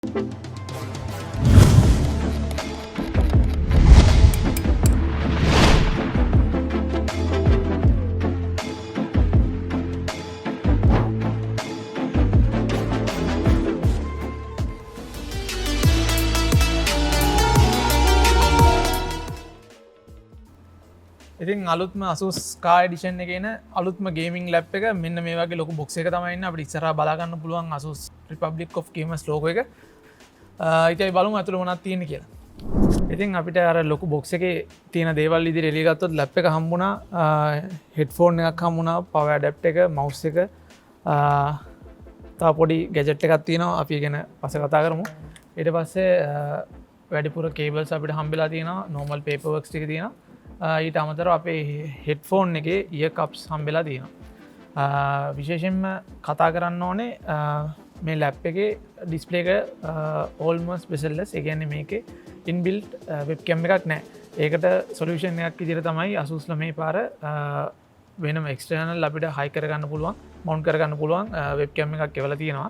ඉතින් අලුත්ම Asus Sky Edition එකේන අලුත්ම ගේමින් ලැප් එක මෙන්න මේ වගේ ලොකු බොක්ස් එක තමයි ඉන්නේ. අපිට ඉස්සරහා බලා ගන්න පුළුවන් Asus Republic of Gamers logo එක. ඉතින් බලමු අතුල මොනවද තියෙන්නේ කියලා. ඉතින් අපිට අර ලොකු බොක්ස් එකේ තියෙන දේවල් ඉදිරි එළිය ගත්තොත් ලැප් එක හම්බුණා, හෙඩ්ෆෝන් එකක් හම්බුණා, පවර් ඇඩැප්ටර් එක, මවුස් එක, තව පොඩි ගැජට් එකක් තියෙනවා. අපි ගැන පස්සේ කතා කරමු. ඊට පස්සේ වැඩිපුර කේබල්ස් අපිට හම්බෙලා තියෙනවා, normal paperworks ටික තියෙනවා. ඊට අමතරව අපේ හෙඩ්ෆෝන් එකේ ඉයර් කප්ස් හම්බෙලා තියෙනවා. විශේෂයෙන්ම කතා කරන්න ඕනේ මේ ලැප් එකේ ඩිස්ප්ලේ එක almost bezel-less. ඒ කියන්නේ මේකේ inbuilt webcam එකක් නැහැ. ඒකට solution එකක් විදිහට තමයි Asus ලා මේ පාර වෙනම external අපිට high කරගන්න පුළුවන්, mount කරගන්න පුළුවන් webcam එකක් එවලා තියෙනවා.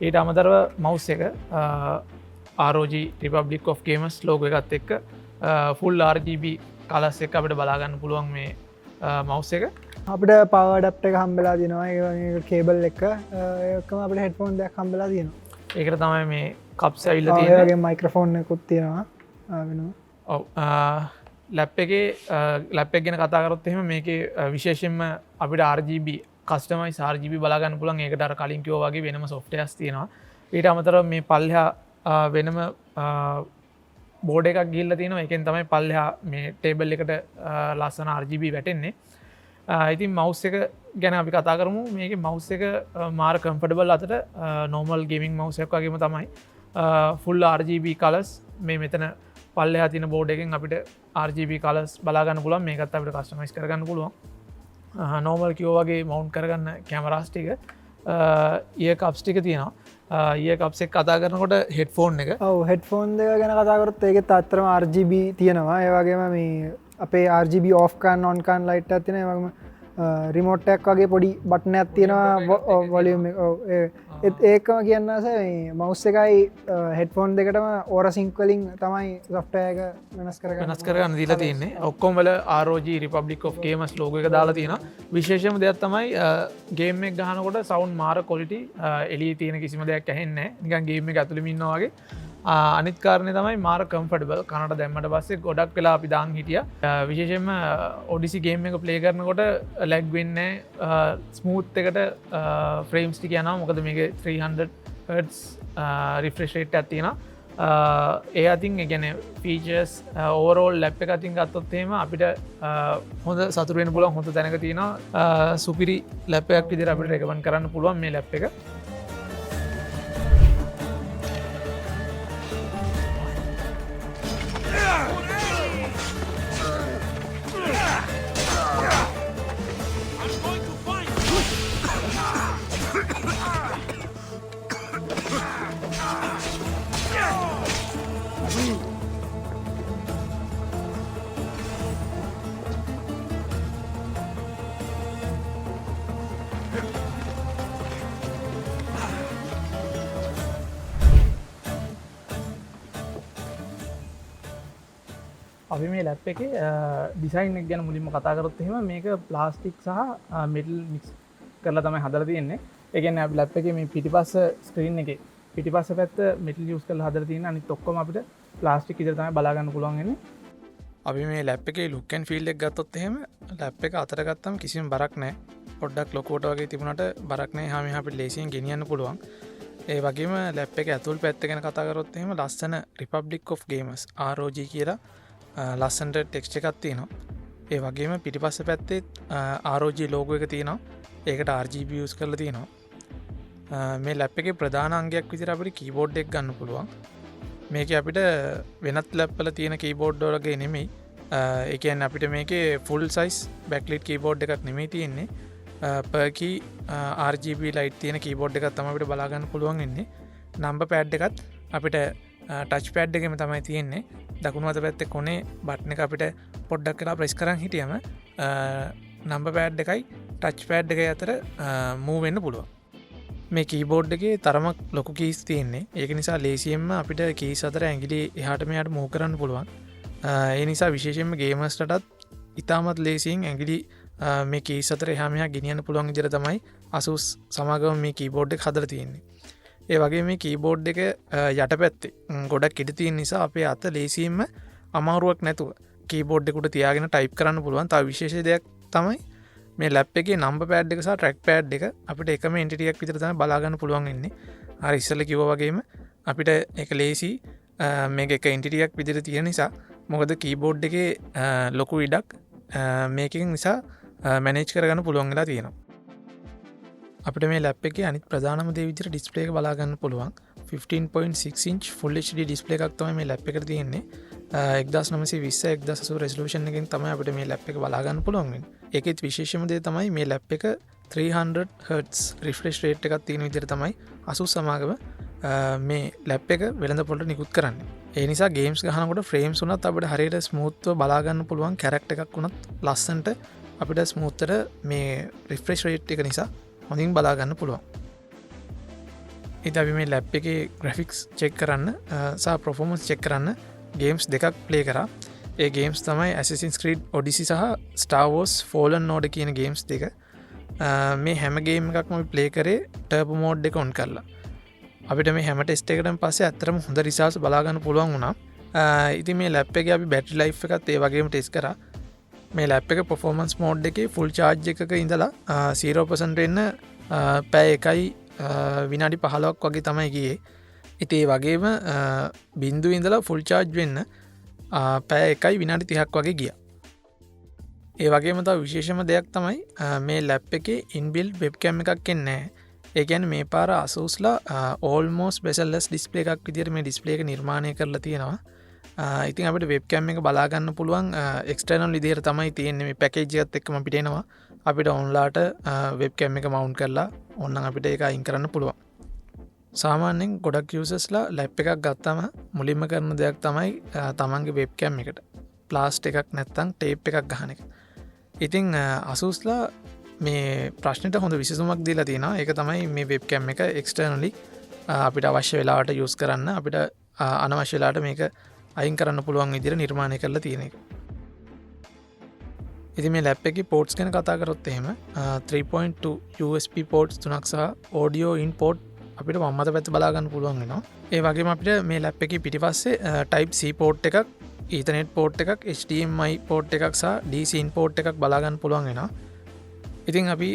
ඊට අමතරව mouse එක ROG Republic of Gamers logo එකත් එක්ක ෆුල් RGB කලස් එක අපිට බලාගන්න පුළුවන් මේ මවුස් එක. අපිට පවර් ඇඩැප්ටර් එක හම්බෙලා තියෙනවා. ඒ කේබල් එක ඒකම අපිට හෙඩ්ෆෝන් දෙකක් හම්බෙලා තියෙනවා. ඒකට තමයි මේ කප්ස් ඇවිල්ලා තියෙන්නේ. ඒ වගේ මයික්‍රොෆෝන් එකකුත් තියෙනවා වෙනවා. ඔව්. ලැප් එකේ ලැප් එක ගැන කතා කරොත් එහෙම මේකේ විශේෂයෙන්ම අපිට RGB කස්ටමයිස් RGB බලාගන්න පුළුවන්. ඒකට අර කලින් කිව්වා වගේ වෙනම සොෆ්ට්වෙයාර්ස් තියෙනවා. ඊට අමතරව මේ පල්ලෙහා වෙනම බෝඩ එකක් ගිල්ල තියෙනවා. එකෙන් තමයි පල්ලෙහා මේ ටේබල් එකට ලස්සන RGB වැටෙන්නේ. ඉතින් මවුස් එක ගැන අපි කතා කරමු. මේකේ මවුස් එක මාර කම්ෆර්ටබල් අතට normal gaming මවුස් එකක් වගේම තමයි. full RGB colors මේ මෙතන පල්ලෙහා තියෙන බෝඩ් එකෙන් අපිට RGB colors බලා ගන්න පුළුවන්. මේකත් අපිට කස්ටමයිස් කරගන්න පුළුවන්. normal කිව්වා වගේ mount කරගන්න කැමරාස් ටික, ear cups ටික තියෙනවා. ඒ කප්ස් එක කතා කරනකොට හෙඩ්ෆෝන් එක. ඔව් හෙඩ්ෆෝන් දෙක ගැන කතා කරොත් ඒකෙත් අත්‍තරම RGB තියෙනවා. ඒ වගේම මේ අපේ RGB off can on can light එකක් තියෙනවා. ඒ වගේම රිමෝට් එකක් වගේ පොඩි බටන් එකක් තියෙනවා වොලියුම් එක. ඔව් ඒකම කියන්න ආස මේ මවුස් එකයි හෙඩ්ෆෝන් දෙකටම ඕරා සින්ක් වලින් තමයි software එක වෙනස් කරගන්න දීලා තියෙන්නේ. ඔක්කොම වල ROG Republic of Gamers logo එක දාලා තියෙනවා. විශේෂම දෙයක් තමයි ගේම් එක ගහනකොට sound මාර quality එළියේ තියෙන කිසිම දෙයක් ඇහෙන්නේ නැහැ. නිකන් ගේම් එක ඇතුළෙම ඉන්නවා වගේ. අනිත් කාරණේ තමයි මාර කම්ෆර්ටබල්. කනට දැම්මට පස්සේ ගොඩක් වෙලා අපි දාන් හිටියා. විශේෂයෙන්ම Odyssey ගේම් එක ප්ලේ කරනකොට ලැග් වෙන්නේ නැහැ. ස්මූත් එකට ෆ්‍රේම්ස් ටික යනවා. මොකද මේකේ 300 Hz රිෆ්‍රෙෂ් රේට් එකක් තියෙනවා. ඒ අතින් ඒ කියන්නේ ෆීචර්ස් ඕවරෝල් ලැප් එක අතින් ගත්තොත් එහෙම අපිට හොඳ සතුට වෙන්න පුළුවන්. හොඳ තැනක තියෙනවා. සුපිරි ලැප් එකක් විදිහට අපිට රෙකමන්ඩ් කරන්න පුළුවන් මේ ලැප් එක. අපි මේ ලැප් එකේ ඩිසයින් එක ගැන මුලින්ම කතා කරොත් එහෙම මේක ප්ලාස්ටික් සහ මෙටල් මික්ස් කරලා තමයි හදලා තියෙන්නේ. ඒ කියන්නේ අපි ලැප් එකේ මේ පිටිපස්ස ස්ක්‍රීන් එකේ පිටිපස්ස පැත්ත මෙටල් යූස් කරලා හදලා තියෙන. අනිත් ඔක්කොම අපිට ප්ලාස්ටික් විතර තමයි බලා ගන්න පුළුවන් වෙන්නේ. අපි මේ ලැප් එකේ ලුක් ඇන්ඩ් ෆීල් එක ගත්තොත් එහෙම ලැප් එක අතට ගත්තම කිසිම බරක් නැහැ. පොඩ්ඩක් ලොකුවට වගේ තිබුණාට බරක් නැහැ. එහා මෙහා අපිට ලේසියෙන් ගෙනියන්න පුළුවන්. ඒ වගේම ලැප් එකේ ඇතුල් පැත්ත ගැන කතා කරොත් එහෙම ලස්සන Republic of Gamers ROG කියලා ලස්සන්ට ටෙක්ස්ට් එකක් තියෙනවා. ඒ වගේම පිටිපස්ස පැත්තේ ROG ලෝගෝ එක තියෙනවා. ඒකට RGB යූස් කරලා තියෙනවා. මේ ලැප් එකේ ප්‍රධාන අංගයක් විදිහට අපිට කීබෝඩ් එක ගන්න පුළුවන්. මේකේ අපිට වෙනත් ලැප් වල තියෙන කීබෝඩ් වලගේ නෙමෙයි. ඒ කියන්නේ අපිට මේකේ full size backlit keyboard එකක් නෙමෙයි තියෙන්නේ. per key RGB light තියෙන keyboard එකක් තමයි අපිට බලා ගන්න පුළුවන් වෙන්නේ. number pad එකත් අපිට touch pad එකෙම තමයි තියෙන්නේ. දකුණු අත පැත්තේ කොනේ බටන් එක අපිට පොඩ්ඩක් වෙලා ප්‍රෙස් කරන් හිටියම number pad එකයි touch pad එකයි අතර move වෙන්න පුළුවන්. මේ කීබෝඩ් එකේ තරමක් ලොකු කීස් තියෙන්නේ. ඒක නිසා ලේසියෙන්ම අපිට කීස් අතර ඇඟිලි එහාට මෙහාට මූව් කරන්න පුළුවන්. ඒ නිසා විශේෂයෙන්ම ගේමර්ස්ටත් ඉතාමත් ලේසියෙන් ඇඟිලි මේ කීස් අතර එහා මෙහා ගෙනියන්න පුළුවන් විදිහට තමයි Asus සමාගම මේ කීබෝඩ් එක හදලා තියෙන්නේ. ඒ වගේ මේ කීබෝඩ් එක යටපැත්තේ ගොඩක් ඉඩ තියෙන නිසා අපේ අත ලේසියෙන්ම අමාරුවක් නැතුව කීබෝඩ් එකට තියාගෙන ටයිප් කරන්න පුළුවන්. තව විශේෂ දෙයක් තමයි මේ ලැප් එකේ නම්බර් පෑඩ් එක සහ ට්‍රැක් පෑඩ් එක අපිට එකම එන්ටිටි එකක් විතර තමයි බලා ගන්න පුළුවන් වෙන්නේ. අර ඉස්සෙල්ලා කිව්වා වගේම අපිට ඒක ලේසි මේක එක එන්ටිටි එකක් විතර තියෙන නිසා මොකද කීබෝඩ් එකේ ලොකු ඉඩක් මේකෙන් නිසා මැනේජ් කරගන්න පුළුවන් වෙලා තියෙනවා. අපිට මේ ලැප් එකේ අනිත් ප්‍රධානම දේ විදිහට ඩිස්ප්ලේ එක බලා ගන්න පුළුවන්. 15.6 inch full HD ඩිස්ප්ලේ එකක් තමයි මේ ලැප් එකට තියෙන්නේ. 1920x1080 රෙසලූෂන් එකෙන් තමයි අපිට මේ ලැප් එක බලා ගන්න පුළුවන් වෙන්නේ. ඒකෙත් විශේෂම දේ තමයි මේ ලැප් එක 300Hz රිෆ්‍රෙෂ් රේට් එකක් තියෙන විදිහට තමයි Asus සමාගම මේ ලැප් එක වෙළඳ පොළට නිකුත් කරන්නේ. ඒ නිසා ගේම්ස් ගහනකොට ෆ්‍රේම්ස් උනත් අපිට හරියට ස්මූත්ව බලා ගන්න පුළුවන්. කැරක්ටර් එකක් උනත් ලස්සනට අපිට ස්මූත්තර මේ රිෆ්‍රෙෂ් රේට් එක නිසා හොඳින් බලා ගන්න පුළුවන්. ඉතින් අපි මේ ලැප් එකේ ග්‍රැෆික්ස් චෙක් කරන්න සහ පර්ෆෝමන්ස් චෙක් කරන්න ගේම්ස් දෙකක් ප්ලේ කරා. ඒ ගේම්ස් තමයි Assassin's Creed Odyssey සහ Star Wars Fallen Order කියන ගේම්ස් දෙක. මේ හැම ගේම් එකක්ම අපි ප්ලේ කරේ ටර්බෝ මෝඩ් එක ඔන් කරලා. අපිට මේ හැම ටෙස්ට් එකකටම පස්සේ ඇත්තටම හොඳ රිසල්ට්ස් බලා ගන්න පුළුවන් වුණා. ඉතින් මේ ලැප් එකේ අපි බැටරි ලයිෆ් එකත් ඒ වගේම ටෙස්ට් කරා. මේ ලැප් එක පර්ෆෝමන්ස් මෝඩ් එකේ ෆුල් චාර්ජ් එකක ඉඳලා 0% වෙන්න පැය එකයි විනාඩි 15ක් වගේ තමයි ගියේ. ඉතින් ඒ වගේම බිඳුව ඉඳලා ෆුල් චාර්ජ් වෙන්න පැය එකයි විනාඩි 30ක් වගේ ගියා. ඒ වගේම තව විශේෂම දෙයක් තමයි මේ ලැප් එකේ ඉන්බිල්ට් වෙබ්කෑම් එකක් එන්නේ නැහැ. ඒ කියන්නේ මේ පාර Asusලා almost bezel-less display එකක් විදිහට මේ ඩිස්ප්ලේ එක නිර්මාණය කරලා තියෙනවා. ඉතින් අපිට වෙබ්කෑම් එක බලා ගන්න පුළුවන් එක්ස්ටර්නල් විදිහට තමයි තියෙන්නේ. මේ පැකේජ් එකත් එක්කම අපිට එනවා. අපිට ඔන්ලාට වෙබ්කෑම් එක මවුන්ට් කරලා ඕනනම් අපිට ඒක අයින් කරන්න පුළුවන්. සාමාන්‍යයෙන් ගොඩක් යූසර්ස්ලා ලැප් එකක් ගත්තම මුලින්ම කරන දෙයක් තමයි තමන්ගේ වෙබ්කෑම් එකට ප්ලාස්ට් එකක් නැත්තම් ටේප් එකක් ගහන එක. ඉතින් Asusලා මේ ප්‍රශ්නෙට හොඳ විසඳුමක් දීලා තියෙනවා. ඒක තමයි මේ වෙබ්කෑම් එක එක්ස්ටර්නලි අපිට අවශ්‍ය වෙලාවට යූස් කරන්න අපිට අනවශ්‍ය වෙලාවට මේක අයින් කරන්න පුළුවන් විදිහට නිර්මාණය කරලා තියෙන එක. ඉතින් මේ ලැප් එකේ පෝට්ස් ගැන කතා කරොත් එහෙම 3.2 USB පෝට්ස් 3ක් සහ audio in port අපිට වම් අත පැත්ත බලා ගන්න පුළුවන් වෙනවා. ඒ වගේම අපිට මේ ලැප් එකේ පිටිපස්සේ type C පෝට් එකක්, ethernet පෝට් එකක්, HDMI පෝට් එකක් සහ DC in පෝට් එකක් බලා ගන්න පුළුවන් වෙනවා. ඉතින් අපි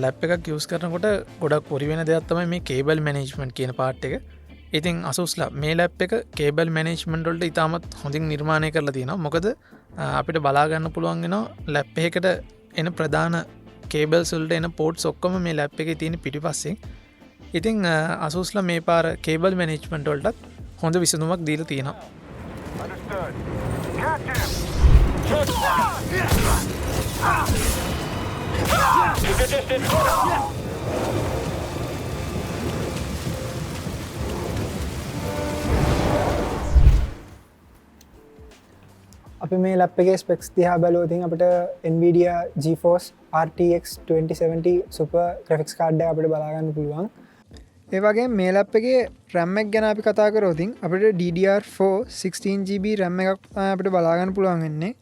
ලැප් එකක් යූස් කරනකොට ගොඩක් පොරි වෙන දෙයක් තමයි මේ කේබල් මැනේජ්මන්ට් කියන පාර්ට් එක. ඉතින් Asusලා මේ ලැප් එක කේබල් මැනේජ්මන්ට් වලට ඉතාමත් හොඳින් නිර්මාණය කරලා තියෙනවා. මොකද අපිට බලා ගන්න පුළුවන් වෙනවා ලැප් එකකට එන ප්‍රධාන කේබල්ස් වලට එන පෝට්ස් ඔක්කොම මේ ලැප් එකේ තියෙන පිටිපස්සෙන්. ඉතින් Asusලා මේ පාර කේබල් මැනේජ්මන්ට් වලටත් හොඳ විසඳුමක් දීලා තියෙනවා. අපි මේ ලැප් එකේ ස්පෙක්ස් දිහා බැලුවොත් අපිට Nvidia GeForce RTX 2070 Super graphics card එක අපිට බලා ගන්න පුළුවන්. ඒ වගේම මේ ලැප් එකේ RAM එක ගැන අපි කතා කරොත් අපිට DDR4 16GB RAM එකක් තමයි අපිට බලා ගන්න පුළුවන් වෙන්නේ.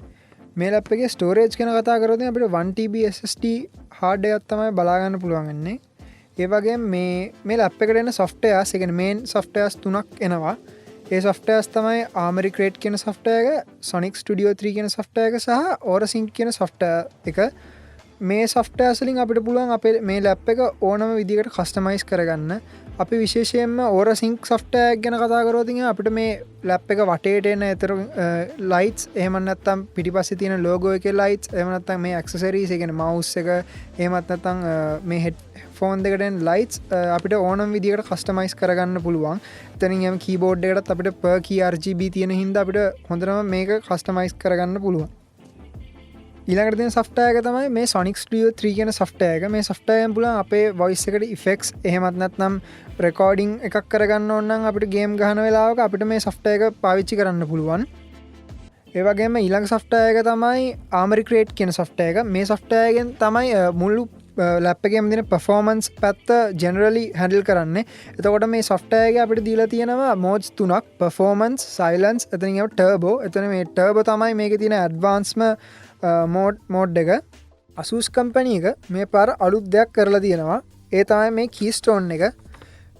මේ ලැප් එකේ ස්ටෝරේජ් ගැන කතා කරොත් අපිට 1TB SSD hard එකක් තමයි බලා ගන්න පුළුවන් වෙන්නේ. ඒ වගේම මේ ලැප් එකට එන softwares, ඒ කියන්නේ main softwares 3ක් එනවා. ඒ softwares තමයි Armoury Crate කියන software එක, Sonic Studio 3 කියන software එක සහ AuraSync කියන software එක. මේ softwares වලින් අපිට පුළුවන් අපේ මේ ලැප් එක ඕනම විදිහකට customize කරගන්න. අපි විශේෂයෙන්ම AuraSync software එක ගැන කතා කරොත් අපිට මේ ලැප් එක වටේට එන ඒතර lights, එහෙම නැත්නම් පිටිපස්සේ තියෙන logo එකේ lights, එහෙම නැත්නම් මේ accessories, ඒ කියන්නේ mouse එක, එහෙමත් නැත්නම් මේ headphone දෙකට එන lights අපිට ඕනම විදිහකට customize කරගන්න පුළුවන්. එතනින් යම් keyboard එකකටත් අපිට per key RGB තියෙන හින්දා අපිට හොඳටම මේක customize කරගන්න පුළුවන්. ඊළඟට තියෙන software එක තමයි මේ Sonic Studio 3 කියන software එක. මේ software එකෙන් පුළුවන් අපේ voice එකට effects, එහෙමත් නැත්නම් recording එකක් කරගන්න ඕන නම් අපිට game ගහන වෙලාවක අපිට මේ software එක පාවිච්චි කරන්න පුළුවන්. ඒ වගේම ඊළඟ software එක තමයි Armoury Crate කියන software එක. මේ software එකෙන් තමයි මුළු ලැප් එකේම තියෙන performance පැත්ත generally handle කරන්නේ. එතකොට මේ software එකේ අපිට දීලා තියෙනවා modes තුනක් performance, silence, එතනින් යව turbo. එතන මේ turbo තමයි මේකේ තියෙන advanced mode එක. Asus company එක මේ පාර අලුත් දෙයක් කරලා තියෙනවා. ඒ තමයි මේ keystone එක.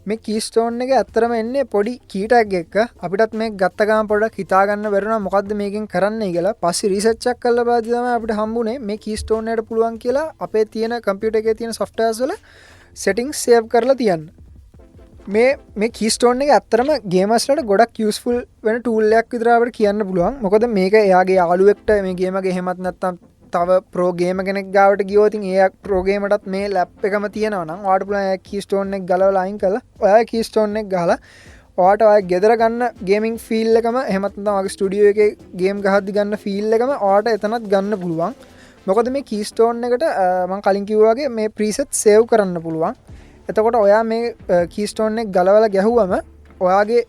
මේ keystone එක ඇත්තරම එන්නේ පොඩි key tag එකක. අපිටත් මේක ගත්ත ගමන් පොඩ්ඩක් හිතා ගන්න බැරුණා මොකද්ද මේකෙන් කරන්නයි කියලා. පස්සේ research එකක් කරලා බලද්දි තමයි අපිට හම්බුනේ මේ keystone එකට පුළුවන් කියලා අපේ තියෙන computer එකේ තියෙන softwares වල settings save කරලා තියන්න. මේ keystone එක ඇත්තරම gamers ලට ගොඩක් useful වෙන tool එකක් විතර අපිට කියන්න පුළුවන්. මොකද මේක එයාගේ යාළුවෙක්ට මේ game එක එහෙමත් නැත්නම් තව ප්‍රෝ ගේම කෙනෙක් ගාවට ගියෝතින් ඒ ප්‍රෝගේමටත් මේ ලැප් එකම තියෙනවා නම් ඔයාට පුළුවන් කීස්ටෝන් එක ගලවලා අයින් කරලා ඔයා කීස්ටෝන් එක ගහලා ඔයාට ඔය ගෙදර ගන්න ගේමින් ෆීල් එකම එහෙමත් නැත්නම් ඔයාගේ ස්ටුඩියෝ එකේ ගේම් ගහද්දි ගන්න ෆීල් එකම ඔයාට එතනත් ගන්න පුළුවන්. මොකද මේ කීස්ටෝන් එකට මම කලින් කිව්වා වගේ මේ ප්‍රීසෙට් සේව් කරන්න පුළුවන්. එතකොට ඔයා මේ කීස්ටෝන් එක ගලවලා ගැහුවම ඔයාගේ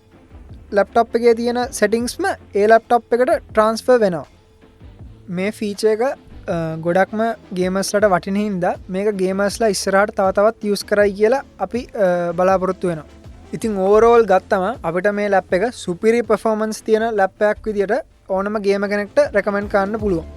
ලැප්ටොප් එකේ තියෙන සෙටින්ග්ස්ම ඒ ලැප්ටොප් එකට ට්‍රාන්ස්ෆර් වෙනවා. මේ ෆීචර් එක ගොඩක්ම ගේමස්ලට වටින හින්දා මේක ගේමස්ලා ඉස්සරහට තව තවත් යූස් කරයි කියලා අපි බලාපොරොත්තු වෙනවා. ඉතින් ඕවරෝල් ගත්තම අපිට මේ ලැප් එක සුපිරි පර්ෆෝමන්ස් තියෙන ලැප් එකක් විදියට ඕනම ගේම කෙනෙක්ට රෙකමෙන්ඩ් කරන්න පුළුවන්.